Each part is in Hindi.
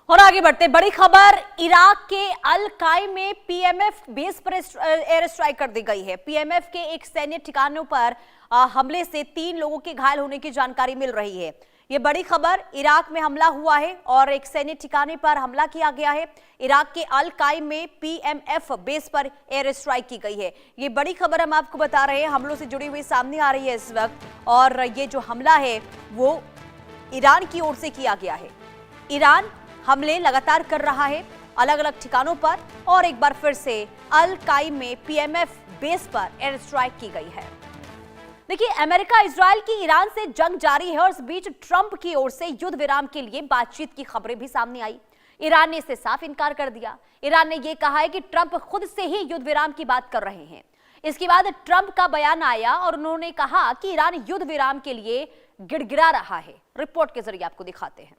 और आगे बढ़ते, बड़ी खबर, इराक के अल कायम में पीएमएफ बेस पर एयर स्ट्राइक कर दी गई है। पीएमएफ के एक सैन्य ठिकानों पर हमले से 3 लोगों के घायल होने की जानकारी मिल रही है। ये बड़ी खबर, इराक में हमला हुआ है और एक सैन्य ठिकाने पर हमला किया गया है। इराक के अल कायम में पीएमएफ बेस पर एयर स्ट्राइक की गई है। ये बड़ी खबर हम आपको बता रहे हैं, हमलों से जुड़ी हुई सामने आ रही है इस वक्त, और ये जो हमला है वो ईरान की ओर से किया गया है। ईरान हमले लगातार कर रहा है अलग अलग ठिकानों पर, और एक बार फिर से अल कायम में पीएमएफ बेस पर एयर स्ट्राइक की गई है। देखिए, अमेरिका इजरायल की ईरान से जंग जारी है और इस बीच ट्रंप की ओर से युद्ध विराम के लिए बातचीत की खबरें भी सामने आई। ईरान ने इससे साफ इनकार कर दिया। ईरान ने यह कहा है कि ट्रंप खुद से ही युद्ध विराम की बात कर रहे हैं। इसके बाद ट्रंप का बयान आया और उन्होंने कहा कि ईरान युद्ध विराम के लिए गिड़गिड़ा रहा है। रिपोर्ट के जरिए आपको दिखाते हैं।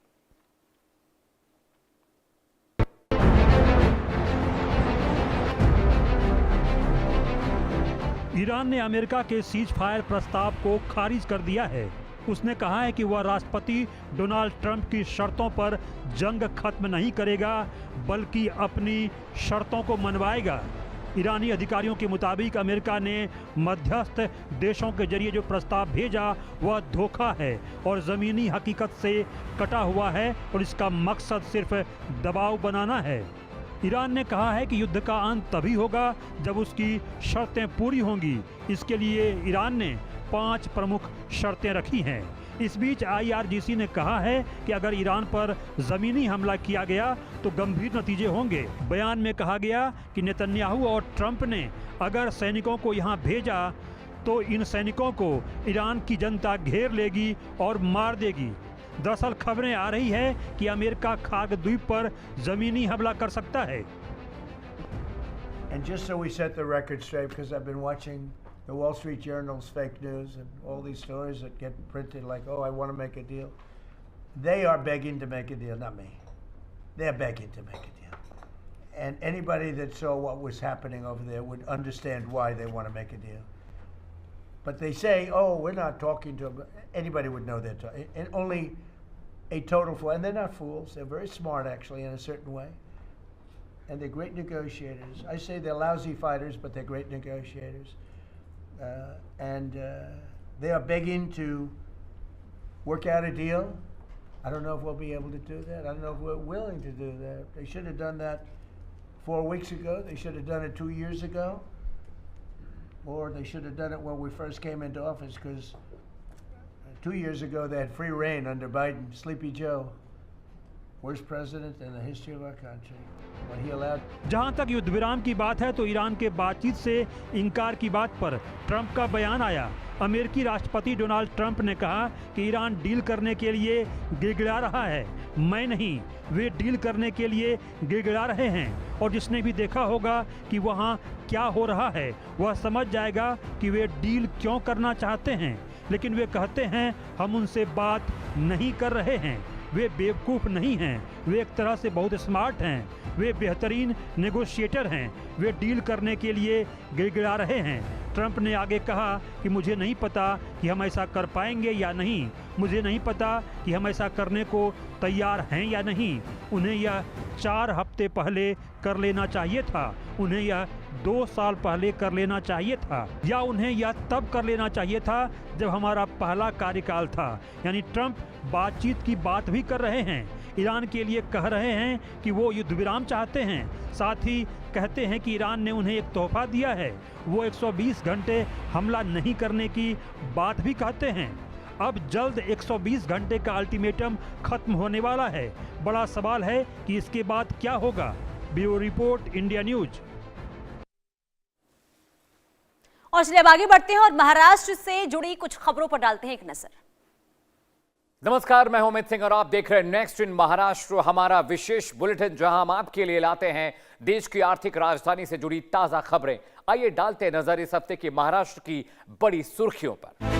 ईरान ने अमेरिका के सीज फायर प्रस्ताव को खारिज कर दिया है। उसने कहा है कि वह राष्ट्रपति डोनाल्ड ट्रंप की शर्तों पर जंग खत्म नहीं करेगा, बल्कि अपनी शर्तों को मनवाएगा। ईरानी अधिकारियों के मुताबिक अमेरिका ने मध्यस्थ देशों के जरिए जो प्रस्ताव भेजा वह धोखा है और ज़मीनी हकीकत से कटा हुआ है, और इसका मकसद सिर्फ दबाव बनाना है। ईरान ने कहा है कि युद्ध का अंत तभी होगा जब उसकी शर्तें पूरी होंगी। इसके लिए ईरान ने 5 प्रमुख शर्तें रखी हैं। इस बीच IRGC ने कहा है कि अगर ईरान पर ज़मीनी हमला किया गया तो गंभीर नतीजे होंगे। बयान में कहा गया कि नेतन्याहू और ट्रंप ने अगर सैनिकों को यहाँ भेजा तो इन सैनिकों को ईरान की जनता घेर लेगी और मार देगी। दरअसल खबरें आ रही है कि अमेरिका खाग द्वीप पर जमीनी हमला कर सकता है। And just so we set the record straight, because I've been watching the Wall Street Journal's fake news and all these stories that get printed like, oh, I want to make a deal. They are begging to make a deal, not me. They're begging to make a deal. And anybody that saw what was happening over there would understand why they want to make a deal. But they say, oh, we're not talking to them. Anybody would know they're talking. And only a total fool. And they're not fools. They're very smart, actually, in a certain way. And they're great negotiators. I say they're lousy fighters, but they're great negotiators. They are begging to work out a deal. I don't know if we'll be able to do that. I don't know if we're willing to do that. They should have done that 4 weeks ago. They should have done it 2 years ago. Or they should have done it when we first came into office, because 2 years ago they had free reign under Biden. Sleepy Joe, worst president in the history of our country. When he allowed... जहां तक युद्ध विराम की बात है तो ईरान के बातचीत से इनकार की बात पर ट्रंप का बयान आया। अमेरिकी राष्ट्रपति डोनाल्ड ट्रंप ने कहा कि ईरान डील करने के लिए गिड़गिड़ा रहा है। मैं नहीं, वे डील करने के लिए गिड़गिड़ा रहे हैं, और जिसने भी देखा होगा कि वहाँ क्या हो रहा है वह समझ जाएगा कि वे डील क्यों करना चाहते हैं। लेकिन वे कहते हैं हम उनसे बात नहीं कर रहे हैं। वे बेवकूफ़ नहीं हैं, वे एक तरह से बहुत स्मार्ट हैं, वे बेहतरीन नेगोशिएटर हैं, वे डील करने के लिए गिड़गिड़ा रहे हैं। ट्रंप ने आगे कहा कि मुझे नहीं पता कि हम ऐसा कर पाएंगे या नहीं, मुझे नहीं पता कि हम ऐसा करने को तैयार हैं या नहीं। उन्हें यह 4 हफ्ते पहले कर लेना चाहिए था, उन्हें यह 2 साल पहले कर लेना चाहिए था, या उन्हें यह तब कर लेना चाहिए था जब हमारा पहला कार्यकाल था। यानी ट्रंप बातचीत की बात भी कर रहे हैं, ईरान के लिए कह रहे हैं कि वो युद्ध विराम चाहते हैं। साथ ही कहते हैं कि ईरान ने उन्हें एक तोहफा दिया है, वो 120 घंटे हमला नहीं करने की बात भी कहते हैं। अब जल्द 120 घंटे का अल्टीमेटम खत्म होने वाला है। बड़ा सवाल है कि इसके बाद क्या होगा। Bureau report, India news. और चलिए अब आगे बढ़ते हैं और महाराष्ट्र से जुड़ी कुछ खबरों पर डालते हैं एक नजर। नमस्कार, मैं हूं अमित सिंह और आप देख रहे हैं नेक्स्ट इन महाराष्ट्र, हमारा विशेष बुलेटिन जहां हम आपके लिए लाते हैं देश की आर्थिक राजधानी से जुड़ी ताजा खबरें। आइए डालते नजर इस हफ्ते की महाराष्ट्र की बड़ी सुर्खियों पर।